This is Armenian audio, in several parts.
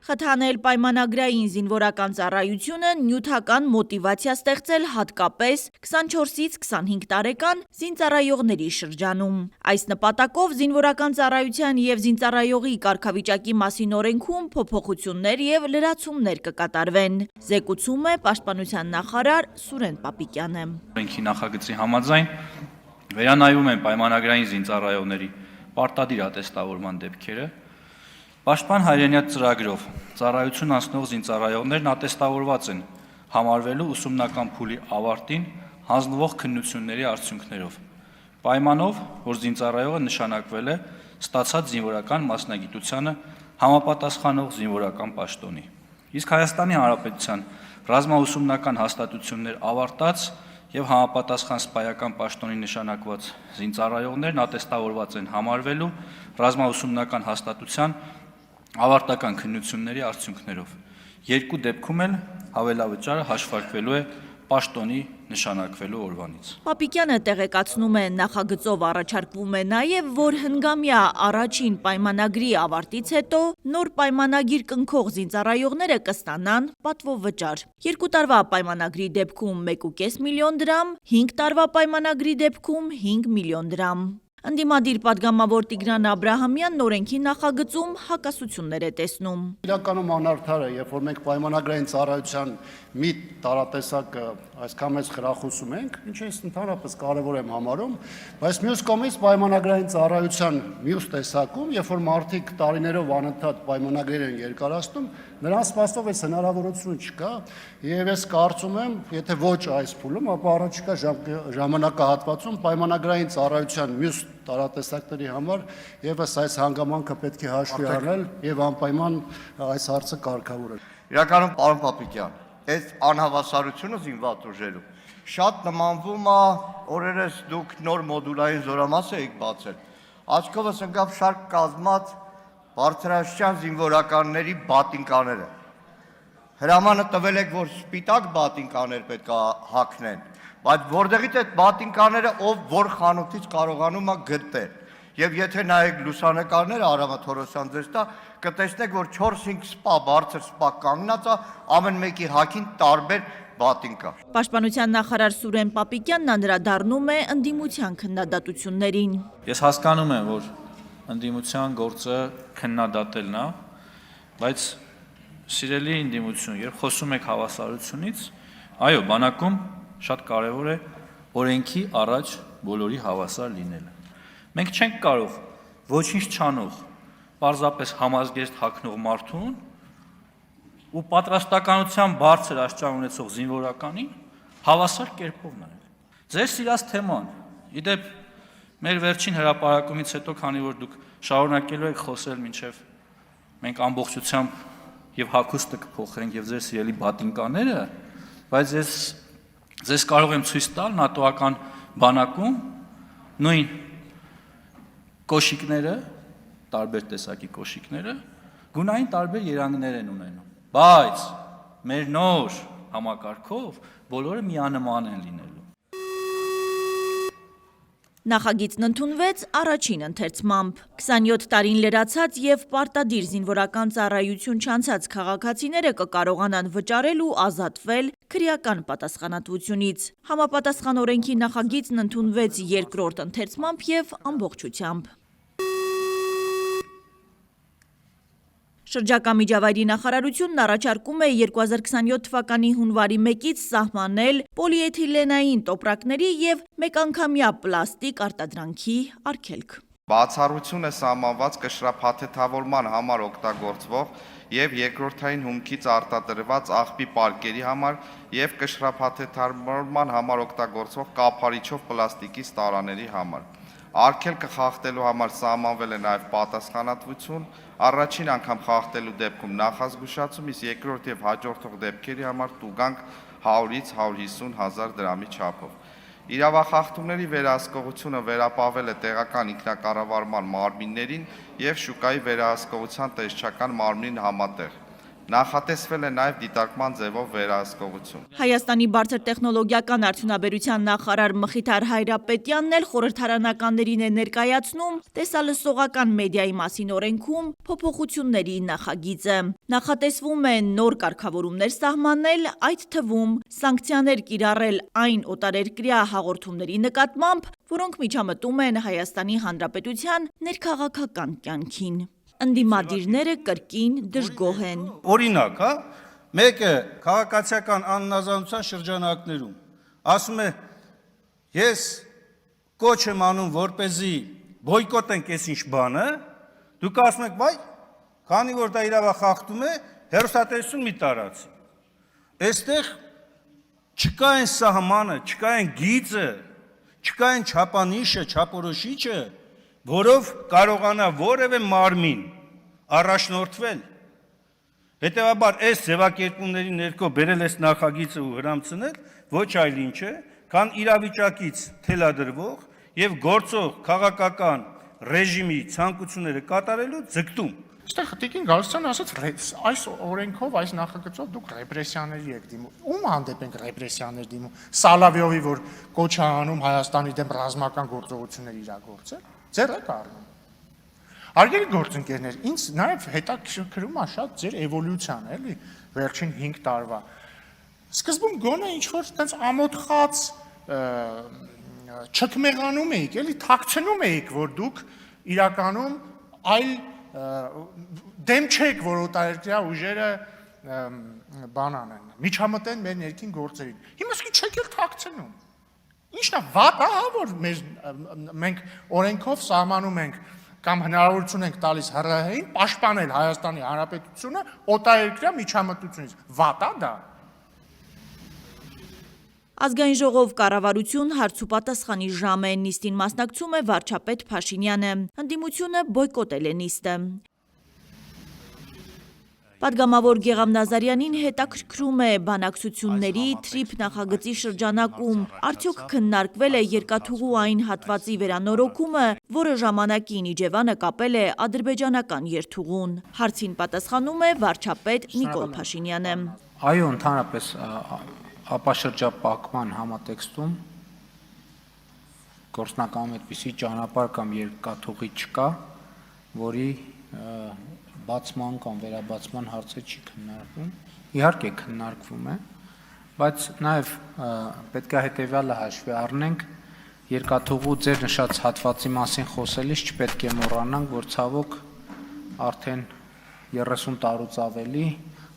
Խթանել պայմանագրային զինվորական ծառայությունը նյութական մոտիվացիա ստեղծել հատկապես 24-ից 25 տարեկան զինծառայողների շրջանում։ Այս նպատակով զինվորական ծառայության եւ զինծառայողի կարգավիճակի մասին օրենքում փոփոխություններ եւ լրացումներ կկատարվեն, զեկուցում է Պաշտպանության նախարար Սուրեն Պապիկյանը։ Օրենքի նախագծի համաձայն վերանայվում են պայմանագրային զինծառայողների պարտադիր ատեստավորման դեպքերը։ Պաշտպան հայրենյաց ծրագրով ծառայություն անցնող զինծառայողներն ատեստավորված են համարվելու ուսումնական փուլի ավարտին հանձնվող քննությունների արդյունքներով, պայմանով, որ զինծառայողը նշանակվել է ստացած զինվորական մասնագիտությանը համապատասխանող զինվորական պաշտոնի։ Իսկ Հայաստանի Հանրապետության ռազմաուսումնական հաստատություններ ավարտած եւ համապատասխան սպայական պաշտոնի նշանակված զինծառայողներն ատեստավորված են համարվելու ռազմաուսումնական հաստատության ավարտական քննությունների արդյունքներով։ Երկու դեպքում էլ հավելավճարը հաշվարկվելու է պաշտոնի նշանակվելու օրվանից։ Պապիկյանը տեղեկացնում է, նախագծով առաջարկվում է նաև, որ հնգամյա առաջին պայմանագրի ավարտից հետո նոր պայմանագիր կնքող զինծառայողները կստանան պատվովճար։ 2 տարվա պայմանագրի դեպքում 1.5 միլիոն դրամ, 5 տարվա պայմանագրի դեպքում 5 միլիոն դրամ։ Ընդդիմադիր պատգամավոր Տիգրան Աբրահամյանն օրենքի նախագծում հակասություններ է տեսնում։ Իրականում անարդար է, երբ որ մենք պայմանագրային ծառայության մի տարատեսակը այսքան մեծ խրախուսում ենք, ինչը ես ընդհանրապես կարևոր եմ համարում, բայց մյուս կողմից պայմանագրային ծառայության մյուս տեսակում, երբ որ մարդիկ տարիներով անընդհատ պայմանագրեր են երկարացնում, նրանց սպասող այս հնարավորությունը չկա, եւ ես կարծում եմ, եթե ոչ այս փուլում, ապա առաջիկա ժամանակահատվածում պայմանագրային ծառայության մյուս տարատեսակների համար եւս այս հանգամանքը պետք է հաշվի առնել եւ անպայման այս հարցը կարգավորել։ Իրականում, պարոն Պապիկյան, այս անհավասարությունը զինված ուժերում շատ նմանվում է օրերս դուք նոր մոդուլային զորամաս եք բացել։ Աչքովս ընկավ շարք կազմած բարձրաստիճան զինվորականների բատինկաները։ Հրամանը տվել եք, որ սպիտակ բատինկաներ պետք է հագնեն, բայց որտեղից այդ բատինկաները ով որ խանութից կարողանում է գտնել։ Եվ եթե նայեք լուսանկարները Արամա Թորոսյան ձեզ տա, կտեսնեք, որ 4-5 սպա, բարձր սպա կանգնած է, ամեն մեկի հագին տարբեր բատինկա։ Պաշտպանության նախարար Սուրեն Պապիկյանն անդրադառնում է ընդդիմության քննադատություններին։ Ես հասկանում եմ, որ ընդդիմության գործը քննադատելն է, բայց սիրելի ընդդիմություն, երբ խոսում եք հավասարությունից, այո, բանակում շատ կարևոր է օրենքի առաջ բոլորի հավասար լինելը։ Մենք չենք կարող ոչինչ չանող, պարզապես համազգեստ հագնող մարդուն ու պատրաստականության բարձր աստիճան ունեցող զինվորականին հավասար կերպով նայել։ Ձեր սիրած թեման, իդեպ մեր վերջին հրապարակումից հետո, քանի որ դուք շարունակելու եք խոսել մինչև մենք ամբողջությամբ եւ հագուստը կփոխենք եւ ձեր սիրելի բատինկաները, բայց ես ձեզ կարող եմ ցույց տալ նատոական բանակում նույն կոշիկները, տարբեր տեսակի կոշիկները, գունային տարբեր երանգներ են ունենում, բայց մեր նոր համակարգով բոլորը միանման են լինելու։ Նախագիծն ընդունվեց առաջին ընթերցմամբ։ 27 տարին լրացած եւ պարտադիր զինվորական ծառայություն չանցած քաղաքացիները կկարողանան վճարել ու ազատվել քրեական պատասխանատվությունից։ Համապատասխան օրենքի նախագիծն ընդունվեց երկրորդ ընթերցմամբ եւ ամբողջությամբ։ Շրջակա միջավայրի նախարարությունն առաջարկում է 2027 թվականի հունվարի 1-ից սահմանել պոլիէթիլենային տոպրակների եւ մեկանգամյա պլաստիկ արտադրանքի արգելք։ Բացառություն է սահմանված կշռափաթեթավորման համար օգտագործվող եւ երկրորդային հումքից արտադրված աղբի պարկերի համար եւ կշռափաթեթավորման համար օգտագործվող կափարիչով պլաստիկի ստարաների համար։ Արգելքը խախտելու համար սահմանվել է նաև պատասխանատվություն, առաջին անգամ խախտելու դեպքում նախազգուշացում, իսկ երկրորդ եւ հաջորդող դեպքերի համար տուգանք 100-ից 150 հազար դրամի չափով։ Իրավախախտումների վերահսկողությունը վերապահվել է տեղական ինքնակառավարման մարմիններին եւ շուկայի վերահսկողության տեսչական մարմնին համատեղ։ Նախատեսվել է նաև դիտարկման ձևով վերահսկողություն։ Հայաստանի բարձր տեխնոլոգիական արդյունաբերության նախարար Մխիթար Հայրապետյանն էլ խորհրդարանականներին է ներկայացնում տեսալսողական մեդիայի մասին օրենքում փոփոխությունների նախագիծը։ Նախատեսվում է նոր կարգավորումներ սահմանել, այդ թվում սանկցիաներ կիրառել այն օտարերկրյա հաղորդումների նկատմամբ, որոնք միջամտում են Հայաստանի Հանրապետության ներքաղաքական կյանքին։ Ընդդիմադիրները կրկին դժգոհ են։ Օրինակ, հա, մեկը քաղաքացիական աննազանության շրջանակներում ասում է, ես կոչ եմ անում, որպեսզի բոյկոտենք այսինչ բանը, դուք ասում եք, վայ, քանի որ դա իրավախախտում է, հեռուստատեսություն մի տարածի։ Այստեղ չկա այն սահմանը, չկա այն գիծը, չկա այն չափանիշը, չափորոշիչը, որով կարողանա որևէ մարմին առաջնորդվել։ Հետևաբար այս ձևակերպումների ներքո բերել այս նախագիծը ու հրամցնել ոչ այլ ինչ է, քան իրավիճակից թելադրվող եւ գործող քաղաքական ռեժիմի ցանկությունները կատարելու ձգտում։ Այստեղ Տիկին Գալստյանը ասաց, այս օրենքով, այս նախագծով դուք ռեպրեսիաների եք դիմում։ Ում հանդեպ ենք ռեպրեսիաներ դիմում։ Սալավիովի, որ կոչ է անում Հայաստանի դեմ ռազմական գործողություններ իրագործել, ձեր եք առնում։ Արգելի գործընկերներ, ինձ նաև հետաքրքրում է շատ ձեր էվոլյուցիան, էլի, վերջին 5 տարվա։ Սկզբում գոնե ինչ-որ տենց ամոթխած չքմեղանում էիք, էլի, թաքցնում էիք, որ դուք իրականում այլ դեմ չեք, որ օտարերկրյա ուժերը բան անեն, միջամտեն մեր ներքին գործերին։ Հիմա սկի չեք էլ թաքցնում։ Ինչն է վատ, հա, որ մենք օրենքով սահմանում ենք կամ հնարավորություն ենք տալիս ՀՌՀ-ին պաշտպանել Հայաստանի Հանրապետությունը օտարերկրյա միջամտությունից։ Վատ է դա։ Ազգային ժողով կառավարություն հարց ու պատասխանի ժամ է, նիստին մասնակցում է վարչապետ Փաշինյանը, ընդդիմությունը բոյկոտել է նիստը։ Պատգամավոր Գեղամ Նազարյանին հետաքրքրում է բանակցությունների թրիփ նախագծի շրջանակում, արդյոք քննարկվել է երկաթուղու այն հատվածի վերանորոգումը, որը ժամանակին Իջևանը կապել է ադրբեջանական երթուղուն։ Հարցին պատասխանում է վարչապետ Նիկոլ Փաշինյանը։ Այո, ընդհանրապես ապաշրջապակման համատեքստում գործնական այդպիսի ճանապարհ կամ երկաթուղի չկա, որի բացման կամ վերաբացման հարցը չի քննարկվում։ Իհարկե քննարկվում է, բայց նաև պետք է հետևյալը հաշվի առնենք, երկաթուղու ձեր նշած հատվածի մասին խոսելիս չպետք է մոռանանք, որ ցավոք արդեն 30 տարուց ավելի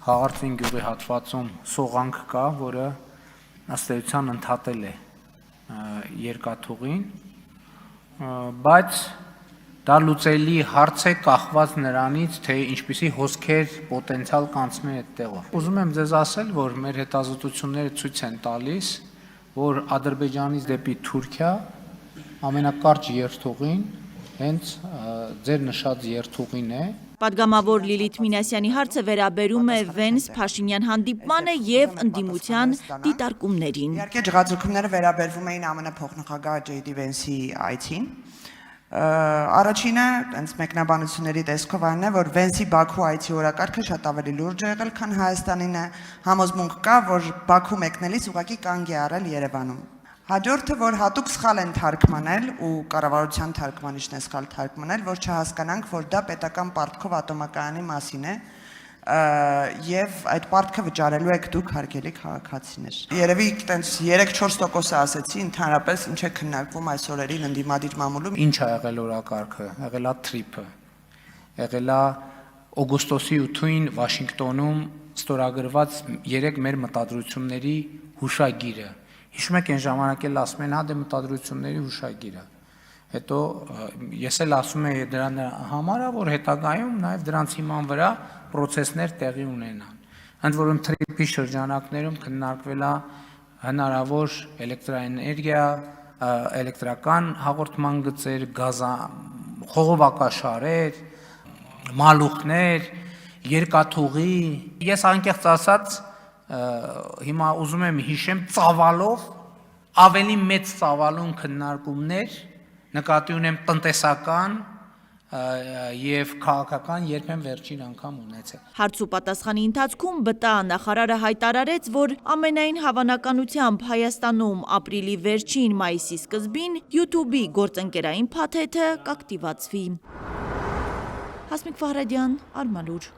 Հաղարծին գյուղի հատվածում սողանք կա, որը ըստ էության ընդհատել է երկաթուղին, բայց դա լուծելի հարց է կախված նրանից, թե ինչպիսի հոսքեր պոտենցիալ կանցնեն այդ տեղով։ Ուզում եմ ձեզ ասել, որ մեր հետազոտությունները ցույց են տալիս, որ Ադրբեջանից դեպի Թուրքիա ամենակարճ երթուղին հենց ձեր նշած երթուղին է։ Պատգամավոր Լիլիթ Մինասյանի հարցը վերաբերում է Վենս Փաշինյան հանդիպմանը եւ ընդդիմության դիտարկումներին։ Իհարկե ջղաձգումները վերաբերվում էին ԱՄՆ փոխնախագահ Ջեյ Դի Վենսի այցին։ Առաջինը, այնց մեկնաբանությունների տեսքով այն է, որ Վենսի Բաքու այցի օրակարգը շատ ավելի լուրջ է եղել, քան Հայաստանինը, համոզմունք կա, որ Բաքու մեկնելիս ուղղակի կանգ է առել Երևանում։ Հաջորդը, որ հատուկ սխալ են թարգմանել ու կառավարության թարգմանիչն է սխալ թարգմանել, որ չհասկանանք, որ դա պետական պարտքով ատոմակայանի մասին է եւ այդ պարտքը վճարելու եք դուք հարգելի քաղաքացիներ։ Երևի այտենց 3-4% ասեցի, ընդհանրապես ինչ է քննարկվում այս օրերին ընդդիմադիր մամուլում։ Ինչ ա եղել օրակարգը, եղել է թրիփը, եղել է օգոստոսի 8-ին Վաշինգտոնում ստորագրված 3 մեր մտադրությունների հուշագիրը։ Հիշում եք այն ժամանակ էլ ասում են, հա դե մտադրությունների հուշագիրը։ Հետո ես էլ ասում եմ դրա համար, որ հետագայում նաև դրանց հիման վրա պրոցեսներ տեղի ունենան։ Ընդ որում թրիփի շրջանակներում քննարկվել է հնարավոր էլեկտրաէներգիա, էլեկտրական հաղորդման գծեր, խողովակաշարեր, մալուխներ, երկաթուղի։ Ես անկեղծ ասած հիմա ուզում եմ հիշեմ ծավալով ավելի մեծ ծավալուն քննարկումներ նկատի ունեմ տնտեսական, եւ քաղաքական երբեմն վերջին անգամ ունեցել։ Հարց ու պատասխանի ընթացքում ԲՏԱ նախարարը հայտարարեց, որ ամենայն հավանականությամբ Հայաստանում ապրիլի վերջին մայիսի սկզբին YouTube-ի գործընկերային փաթեթը կակտիվացվի։ Հասմիկ Ֆահրադյան, Արմալուր։